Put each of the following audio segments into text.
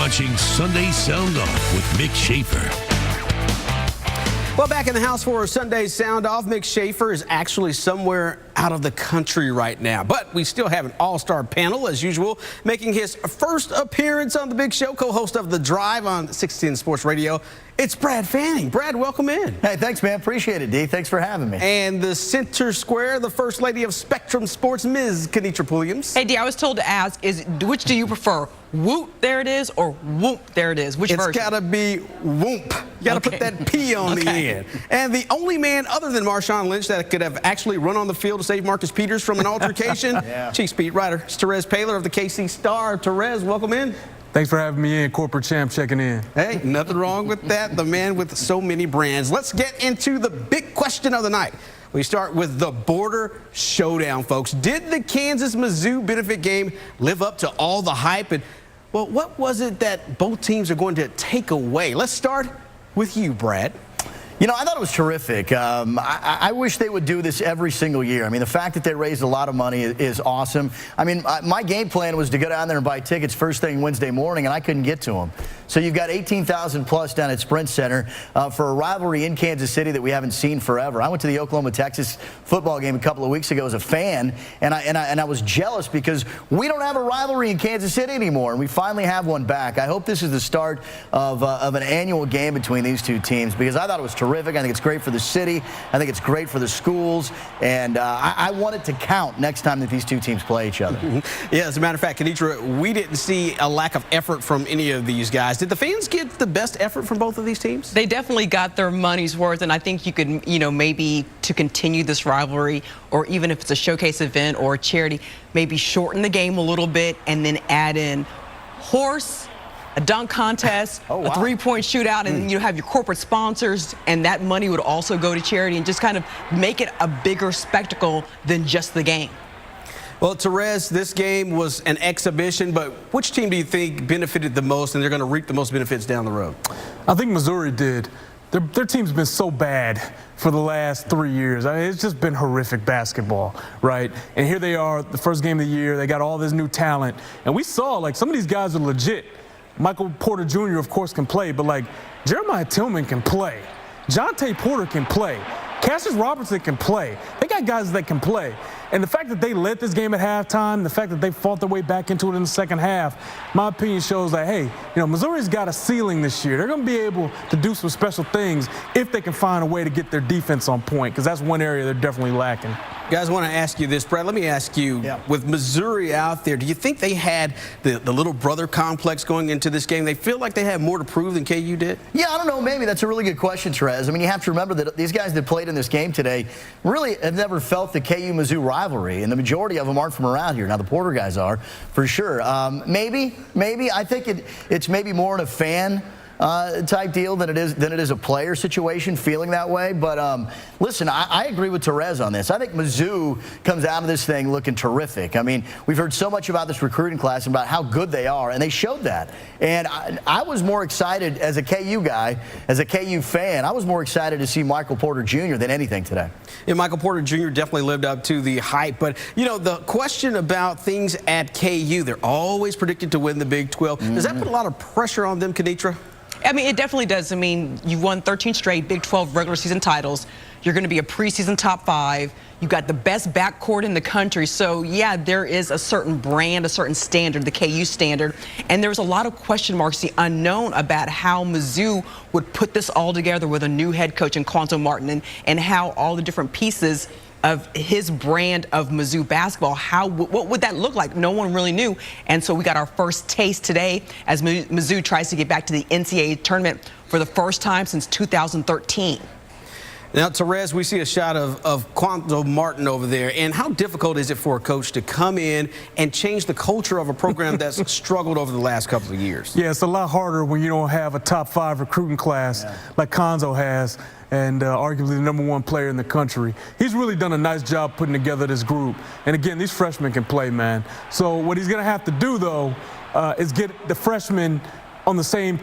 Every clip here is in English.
watching Sunday Sound Off with Mick Schaefer. Well, back in the house for Sunday Sound Off, Mick Schaefer is actually somewhere out of the country right now. But we still have an all-star panel, as usual, making his first appearance on the big show, co-host of The Drive on 16 Sports Radio. It's Brad Fanning. Brad, welcome in. Hey, thanks, man. Appreciate it, D. Thanks for having me. And the center square, the First Lady of Spectrum Sports, Ms. Kennetra Pulliams. Hey, D, I was told to ask, which do you prefer? Whoop, there it is, or whoop, there it is? Which version? It's got to be whoop. You got to put that P on the end. And the only man other than Marshawn Lynch that could have actually run on the field to save Marcus Peters from an altercation, Chiefs beat writer Terez Paylor of the KC Star. Terez, welcome in. Thanks for having me in. Corporate champ checking in. Hey, nothing wrong with that. The man with so many brands. Let's get into the big question of the night. We start with the border showdown, folks. Did the Kansas-Mizzou benefit game live up to all the hype? And, well, what was it that both teams are going to take away? Let's start with you, Brad. You know, I thought it was terrific. I wish they would do this every single year. I mean, the fact that they raised a lot of money is awesome. I mean, my game plan was to go down there and buy tickets first thing Wednesday morning, and I couldn't get to them. So you've got 18,000 plus down at Sprint Center for a rivalry in Kansas City that we haven't seen forever. I went to the Oklahoma-Texas football game a couple of weeks ago as a fan, and I was jealous because we don't have a rivalry in Kansas City anymore, and we finally have one back. I hope this is the start of an annual game between these two teams because I thought it was terrific. I think it's great for the city. I think it's great for the schools, and I want it to count next time that these two teams play each other. Yeah, as a matter of fact, Kennetra, we didn't see a lack of effort from any of these guys. Did the fans get the best effort from both of these teams? They definitely got their money's worth, and I think you could, maybe to continue this rivalry, or even if it's a showcase event or a charity, maybe shorten the game a little bit and then add in horse, a dunk contest, a three-point shootout, and you have your corporate sponsors, and that money would also go to charity, and just kind of make it a bigger spectacle than just the game. Well, Terez, this game was an exhibition, but which team do you think benefited the most and they're going to reap the most benefits down the road? I think Missouri did. Their team's been so bad for the last 3 years. I mean, it's just been horrific basketball, right? And here they are, the first game of the year. They got all this new talent. And we saw, like, some of these guys are legit. Michael Porter Jr., of course, can play, but, like, Jeremiah Tillman can play. Jonte Porter can play. Cassius Robertson can play. They got guys that can play. And the fact that they led this game at halftime, the fact that they fought their way back into it in the second half, my opinion shows that, hey, Missouri's got a ceiling this year. They're going to be able to do some special things if they can find a way to get their defense on point, because that's one area they're definitely lacking. Guys, I want to ask you this, Brad. Let me ask you, with Missouri out there, do you think they had the little brother complex going into this game? They feel like they had more to prove than KU did? Yeah, I don't know. Maybe that's a really good question, Terez. I mean, you have to remember that these guys that played in this game today really have never felt the KU-Mizzou rivalry, and the majority of them aren't from around here. Now, the Porter guys are, for sure. Maybe. I think it's maybe more in a fan type deal than it is a player situation, feeling that way. But listen, I agree with Terez on this. I think Mizzou comes out of this thing looking terrific. I mean, we've heard so much about this recruiting class and about how good they are, and they showed that. And I was more excited as a KU guy, as a KU fan. I was more excited to see Michael Porter Jr. than anything today. Yeah, Michael Porter Jr. definitely lived up to the hype. But, the question about things at KU, they're always predicted to win the Big 12. Does that put a lot of pressure on them, Kennetra? I mean, it definitely does. I mean, you've won 13 straight Big 12 regular season titles. You're going to be a preseason top 5. You've got the best backcourt in the country. So, yeah, there is a certain brand, a certain standard, the KU standard. And there's a lot of question marks, the unknown about how Mizzou would put this all together with a new head coach in Quanto Martin and how all the different pieces of his brand of Mizzou basketball, what would that look like? No one really knew. And so we got our first taste today as Mizzou tries to get back to the NCAA tournament for the first time since 2013. Now, Terez, we see a shot of Quanto Martin over there. And how difficult is it for a coach to come in and change the culture of a program that's struggled over the last couple of years? Yeah, it's a lot harder when you don't have a top 5 recruiting class like Quanto has, and arguably the #1 player in the country. He's really done a nice job putting together this group. And again, these freshmen can play, man. So what he's going to have to do, though, is get the freshmen on the same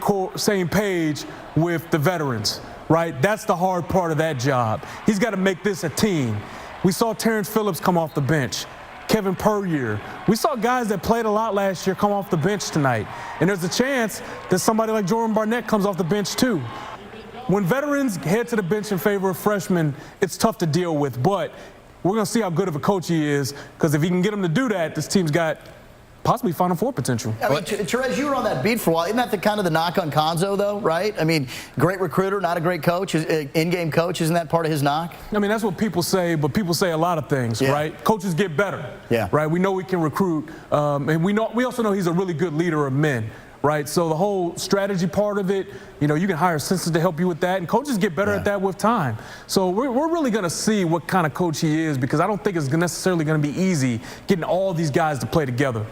page with the veterans, right? That's the hard part of that job. He's got to make this a team. We saw Terrence Phillips come off the bench. Kevin Puryear. We saw guys that played a lot last year come off the bench tonight. And there's a chance that somebody like Jordan Barnett comes off the bench too. When veterans head to the bench in favor of freshmen, it's tough to deal with. But we're going to see how good of a coach he is, because if he can get him to do that, this team's got possibly Final Four potential. I mean, Terez, you were on that beat for a while. Isn't that the kind of the knock on Konzo, though, right? I mean, great recruiter, not a great coach, in-game coach. Isn't that part of his knock? I mean, that's what people say, but people say a lot of things, right? Coaches get better, right? We know we can recruit, and we also know he's a really good leader of men. Right, so the whole strategy part of it, you know, you can hire assistants to help you with that, and coaches get better at that with time. So we're really going to see what kind of coach he is, because I don't think it's necessarily going to be easy getting all these guys to play together.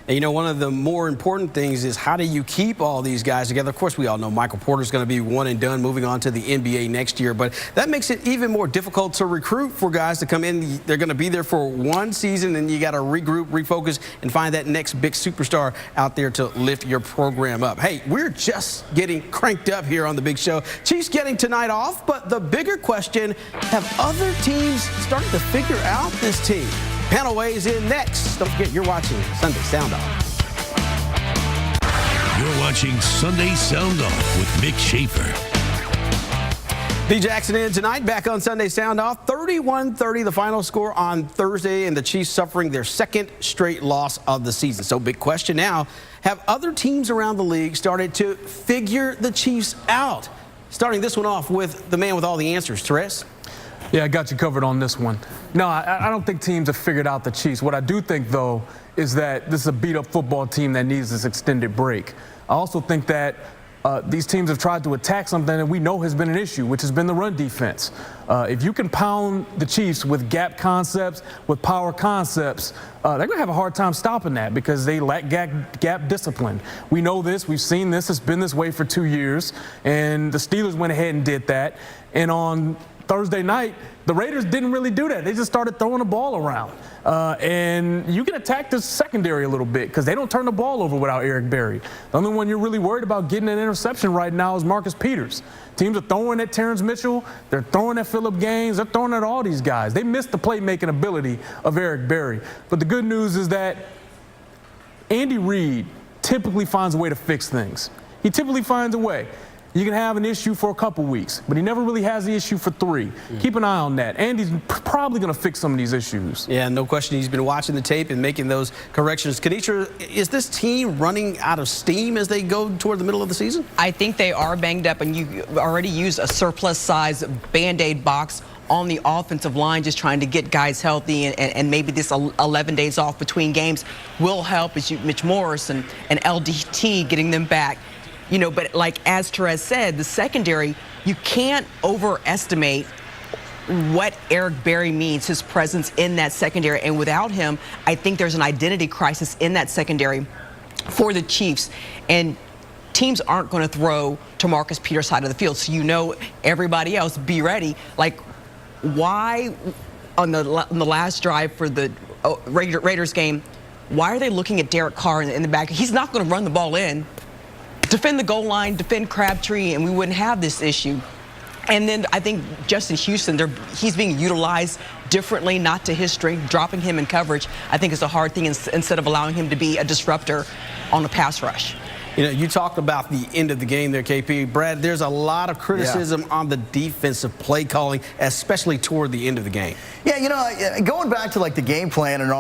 And, you know, one of the more important things is, how do you keep all these guys together? Of course, we all know Michael Porter's going to be one and done, moving on to the NBA next year. But that makes it even more difficult to recruit for guys to come in. They're going to be there for one season, and you got to regroup, refocus, and find that next big superstar out there to lift your program up. Hey, we're just getting cranked up here on the big show. Chiefs getting tonight off, but the bigger question, have other teams started to figure out this team? Panel weighs in next. Don't forget, you're watching Sunday Sound Off. You're watching Sunday Sound Off with Mick Schaefer. D. Jackson in tonight, back on Sunday Sound Off. 31-30 the final score on Thursday, and the Chiefs suffering their second straight loss of the season. So big question now, have other teams around the league started to figure the Chiefs out? Starting this one off with the man with all the answers, Terez. Yeah, I got you covered on this one. No, I don't think teams have figured out the Chiefs. What I do think, though, is that this is a beat-up football team that needs this extended break. I also think that these teams have tried to attack something that we know has been an issue, which has been the run defense. If you can pound the Chiefs with gap concepts, with power concepts, they're going to have a hard time stopping that, because they lack gap discipline. We know this. We've seen this. It's been this way for 2 years, and the Steelers went ahead and did that. And on Thursday night, the Raiders didn't really do that. They just started throwing the ball around. And you can attack the secondary a little bit, because they don't turn the ball over without Eric Berry. The only one you're really worried about getting an interception right now is Marcus Peters. Teams are throwing at Terrence Mitchell. They're throwing at Phillip Gaines. They're throwing at all these guys. They missed the playmaking ability of Eric Berry. But the good news is that Andy Reid typically finds a way to fix things. He typically finds a way. You can have an issue for a couple weeks, but he never really has the issue for 3. Keep an eye on that. Andy's probably going to fix some of these issues. Yeah, no question. He's been watching the tape and making those corrections. Kennetra, is this team running out of steam as they go toward the middle of the season? I think they are banged up, and you already used a surplus-size Band-Aid box on the offensive line, just trying to get guys healthy, and maybe this 11 days off between games will help, as Mitch Morris and LDT getting them back. You know, but like as Terez said, the secondary, you can't overestimate what Eric Berry means, his presence in that secondary. And without him, I think there's an identity crisis in that secondary for the Chiefs. And teams aren't going to throw to Marcus Peters' side of the field. So, you know, everybody else, be ready. Like, why on the last drive for the Raiders game, why are they looking at Derek Carr in the back? He's not going to run the ball in. Defend the goal line, defend Crabtree, and we wouldn't have this issue. And then I think Justin Houston, he's being utilized differently, not to his strength. Dropping him in coverage, I think, is a hard thing instead of allowing him to be a disruptor on the pass rush. You know, you talked about the end of the game there, KP. Brad, there's a lot of criticism on the defensive play calling, especially toward the end of the game. Yeah, you know, going back to like the game plan and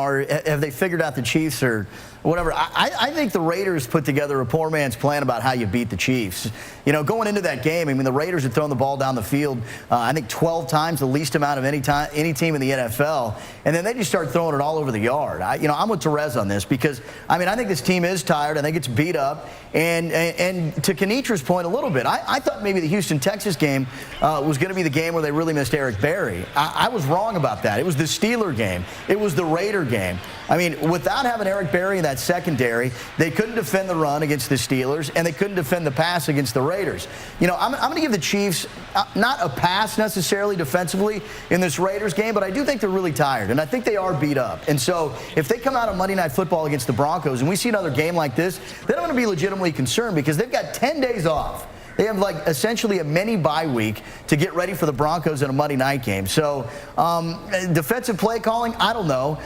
have they figured out the Chiefs or whatever, I think the Raiders put together a poor man's plan about how you beat the Chiefs. You know, going into that game, I mean, the Raiders had thrown the ball down the field, I think 12 times, the least amount of any team in the NFL, and then they just started throwing it all over the yard. You know, I'm with Terez on this, because, I mean, I think this team is tired. I think it's beat up. And to Kennetra's point a little bit, I thought maybe the Houston-Texas game was going to be the game where they really missed Eric Berry. I was wrong about that. It was the Steeler game. It was the Raider game. I mean, without having Eric Berry in that secondary, they couldn't defend the run against the Steelers, and they couldn't defend the pass against the Raiders. You know, I'm going to give the Chiefs not a pass necessarily defensively in this Raiders game, but I do think they're really tired, and I think they are beat up. And so if they come out on Monday Night Football against the Broncos and we see another game like this, then I'm going to be legitimately concerned, because they've got 10 days off. They have like essentially a mini bye week to get ready for the Broncos in a Monday night game. So defensive play calling, I don't know.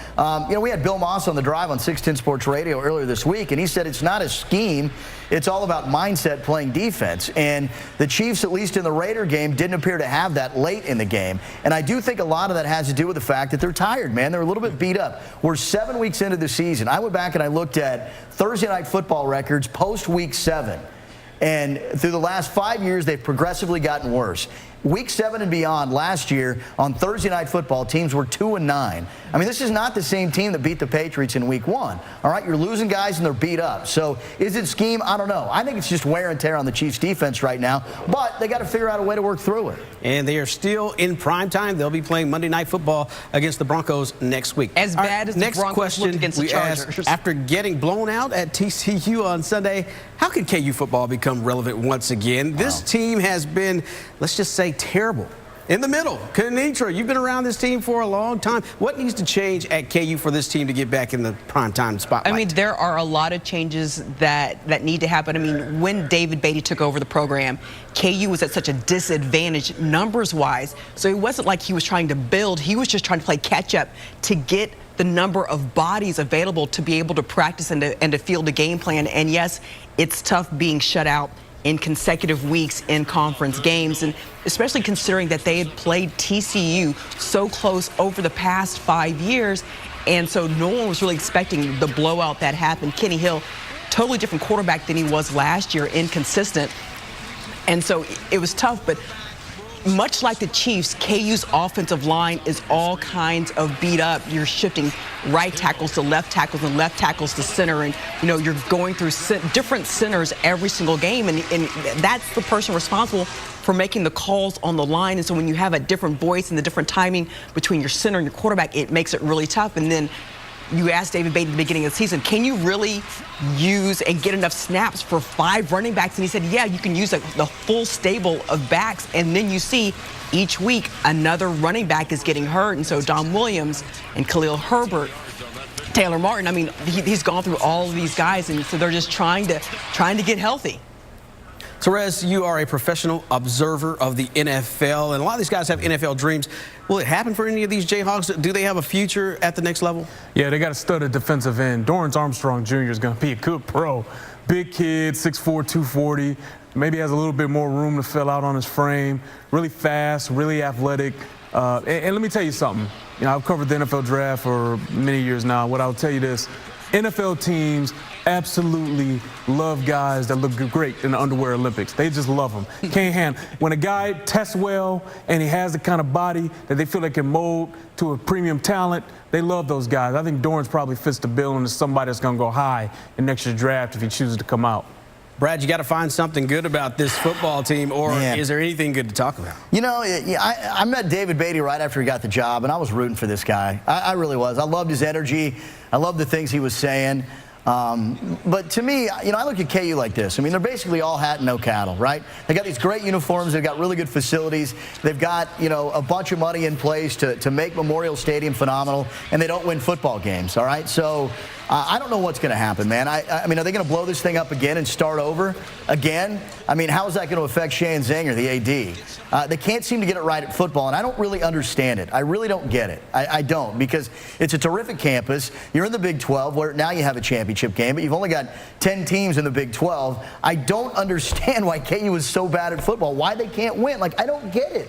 We had Bill Moss on the drive on 610 Sports Radio earlier this week, and he said it's not a scheme. It's all about mindset, playing defense. And the Chiefs, at least in the Raider game, didn't appear to have that late in the game. And I do think a lot of that has to do with the fact that they're tired, man. They're a little bit beat up. We're 7 weeks into the season. I went back and I looked at Thursday Night Football records post-Week 7. And through the last 5 years, they've progressively gotten worse. Week 7 and beyond last year on Thursday Night Football, teams were 2-9. I mean, this is not the same team that beat the Patriots in Week 1. All right, you're losing guys and they're beat up. So is it scheme? I don't know. I think it's just wear and tear on the Chiefs defense right now, but they got to figure out a way to work through it. And they are still in prime time. They'll be playing Monday Night Football against the Broncos next week. As bad as the next Broncos question looked against the Chargers. Asked, after getting blown out at TCU on Sunday, how can KU football become relevant once again? This team has been, let's just say, terrible. In the middle, Kennetra, you've been around this team for a long time. What needs to change at KU for this team to get back in the primetime spotlight? I mean, there are a lot of changes that need to happen. I mean, when David Beatty took over the program, KU was at such a disadvantage numbers-wise. So it wasn't like he was trying to build. He was just trying to play catch-up to get the number of bodies available to be able to practice and to field a game plan. And yes, it's tough being shut out in consecutive weeks in conference games, and especially considering that they had played TCU so close over the past 5 years, and so no one was really expecting the blowout that happened. Kenny Hill, totally different quarterback than he was last year, inconsistent, and so it was tough. But much like the Chiefs, KU's offensive line is all kinds of beat up. You're shifting right tackles to left tackles and left tackles to center, and you're going through different centers every single game, and that's the person responsible for making the calls on the line. And so when you have a different voice and the different timing between your center and your quarterback, it makes it really tough. And then you asked David Beatty at the beginning of the season, can you really use and get enough snaps for 5 running backs? And he said, yeah, you can use the full stable of backs. And then you see each week another running back is getting hurt. And so Don Williams and Khalil Herbert, Taylor Martin, I mean, he's gone through all of these guys. And so they're just trying to get healthy. Terez, you are a professional observer of the NFL, and a lot of these guys have NFL dreams. Will it happen for any of these Jayhawks? Do they have a future at the next level? Yeah, they got a stud at defensive end. Dorrance Armstrong Jr. is going to be a good pro. Big kid, 6'4", 240. Maybe has a little bit more room to fill out on his frame. Really fast, really athletic. And let me tell you something. I've covered the NFL draft for many years now. What I'll tell you this. NFL teams absolutely love guys that look great in the underwear Olympics. They just love them. Can't handle. When a guy tests well and he has the kind of body that they feel they can mold to a premium talent, they love those guys. I think Dorrance probably fits the bill and is somebody that's going to go high in next year's draft if he chooses to come out. Brad, you got to find something good about this football team, or is there anything good to talk about? I met David Beatty right after he got the job, and I was rooting for this guy. I really was. I loved his energy. I loved the things he was saying. But to me, I look at KU like this. I mean, they're basically all hat and no cattle, right? They got these great uniforms. They've got really good facilities. They've got, a bunch of money in place to make Memorial Stadium phenomenal, and they don't win football games, all right? So I don't know what's going to happen, man. I mean, are they going to blow this thing up again and start over again? I mean, how is that going to affect Shane Zanger, the AD? They can't seem to get it right at football, and I don't really understand it. I really don't get it. I don't, because it's a terrific campus. You're in the Big 12, where now you have a championship game, but you've only got 10 teams in the Big 12. I don't understand why KU is so bad at football, why they can't win. Like, I don't get it.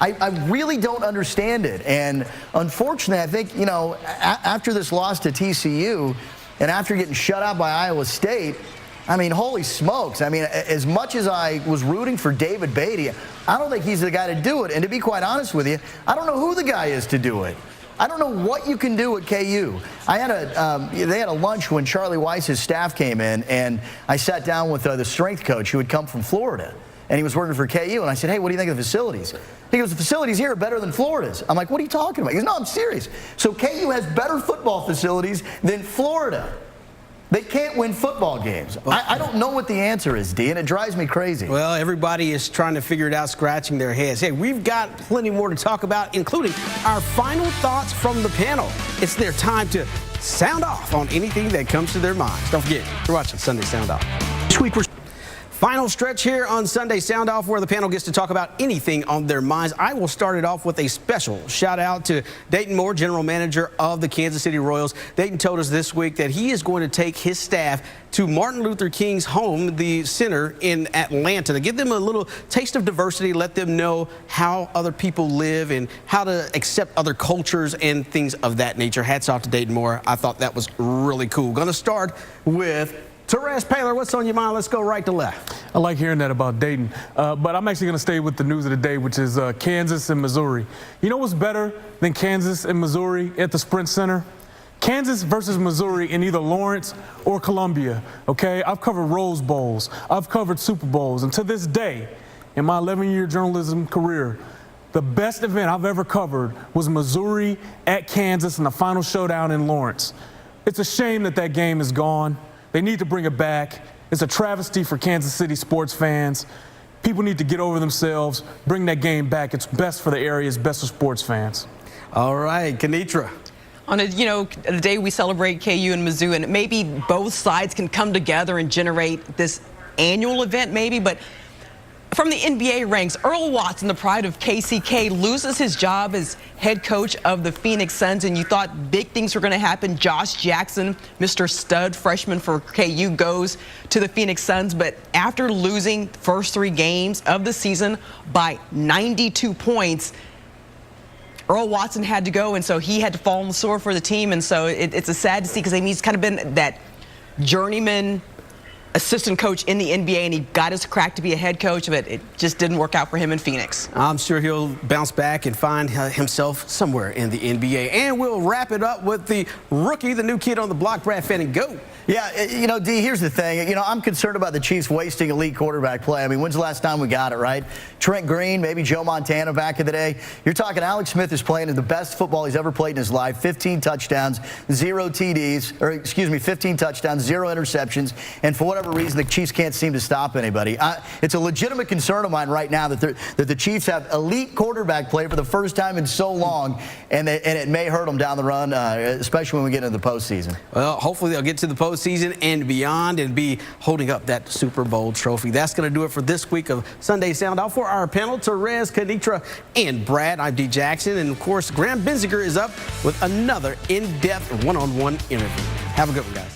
I really don't understand it. And unfortunately, I think, after this loss to TCU and after getting shut out by Iowa State, I mean, holy smokes. I mean, as much as I was rooting for David Beatty, I don't think he's the guy to do it. And to be quite honest with you, I don't know who the guy is to do it. I don't know what you can do at KU. They had a lunch when Charlie Weiss's staff came in, and I sat down with the strength coach who had come from Florida. And he was working for KU, and I said, hey, what do you think of the facilities? He goes, the facilities here are better than Florida's. I'm like, what are you talking about? He goes, no, I'm serious. So KU has better football facilities than Florida. They can't win football games. I don't know what the answer is, D, and it drives me crazy. Well, everybody is trying to figure it out, scratching their heads. Hey, we've got plenty more to talk about, including our final thoughts from the panel. It's their time to sound off on anything that comes to their minds. Don't forget, you're watching Sunday Sound Off. This week we're Final stretch here on Sunday Sound Off, where the panel gets to talk about anything on their minds. I will start it off with a special shout out to Dayton Moore, general manager of the Kansas City Royals. Dayton told us this week that he is going to take his staff to Martin Luther King's home, the center in Atlanta, to give them a little taste of diversity, let them know how other people live and how to accept other cultures and things of that nature. Hats off to Dayton Moore. I thought that was really cool. Going to start with Terez, Paylor, what's on your mind? Let's go right to left. I like hearing that about Dayton, but I'm actually going to stay with the news of the day, which is Kansas and Missouri. You know what's better than Kansas and Missouri at the Sprint Center? Kansas versus Missouri in either Lawrence or Columbia, okay? I've covered Rose Bowls. I've covered Super Bowls. And to this day, in my 11-year journalism career, the best event I've ever covered was Missouri at Kansas in the final showdown in Lawrence. It's a shame that that game is gone. They need to bring it back. It's a travesty for Kansas City sports fans. People need to get over themselves, bring that game back. It's best for the area, it's best for sports fans. All right, Kennetra. On the day we celebrate KU and Mizzou, and maybe both sides can come together and generate this annual event, maybe, but from the NBA ranks, Earl Watson, the pride of KCK, loses his job as head coach of the Phoenix Suns, and you thought big things were going to happen. Josh Jackson, Mr. Stud freshman for KU, goes to the Phoenix Suns, but after losing the first 3 games of the season by 92 points, Earl Watson had to go, and so he had to fall on the sword for the team, and so it's a sad to see, because he's kind of been that journeyman assistant coach in the NBA, and he got his crack to be a head coach, but it just didn't work out for him in Phoenix. I'm sure he'll bounce back and find himself somewhere in the NBA. And we'll wrap it up with the rookie, the new kid on the block, Brad Fenning. Go. Yeah, D, here's the thing. I'm concerned about the Chiefs wasting elite quarterback play. I mean, when's the last time we got it, right? Trent Green, maybe Joe Montana back in the day. You're talking Alex Smith is playing the best football he's ever played in his life. 15 touchdowns, 0 TDs, or excuse me, 15 touchdowns, 0 interceptions. And for whatever reason, the Chiefs can't seem to stop anybody. It's a legitimate concern of mine right now that the Chiefs have elite quarterback play for the first time in so long, and it may hurt them down the run, especially when we get into the postseason. Well, hopefully they'll get to the postseason and beyond and be holding up that Super Bowl trophy. That's going to do it for this week of Sunday Sound Off. For our panel, Terez, Kennetra, and Brad, I'm D. Jackson. And, of course, Graham Benziger is up with another in-depth one-on-one interview. Have a good one, guys.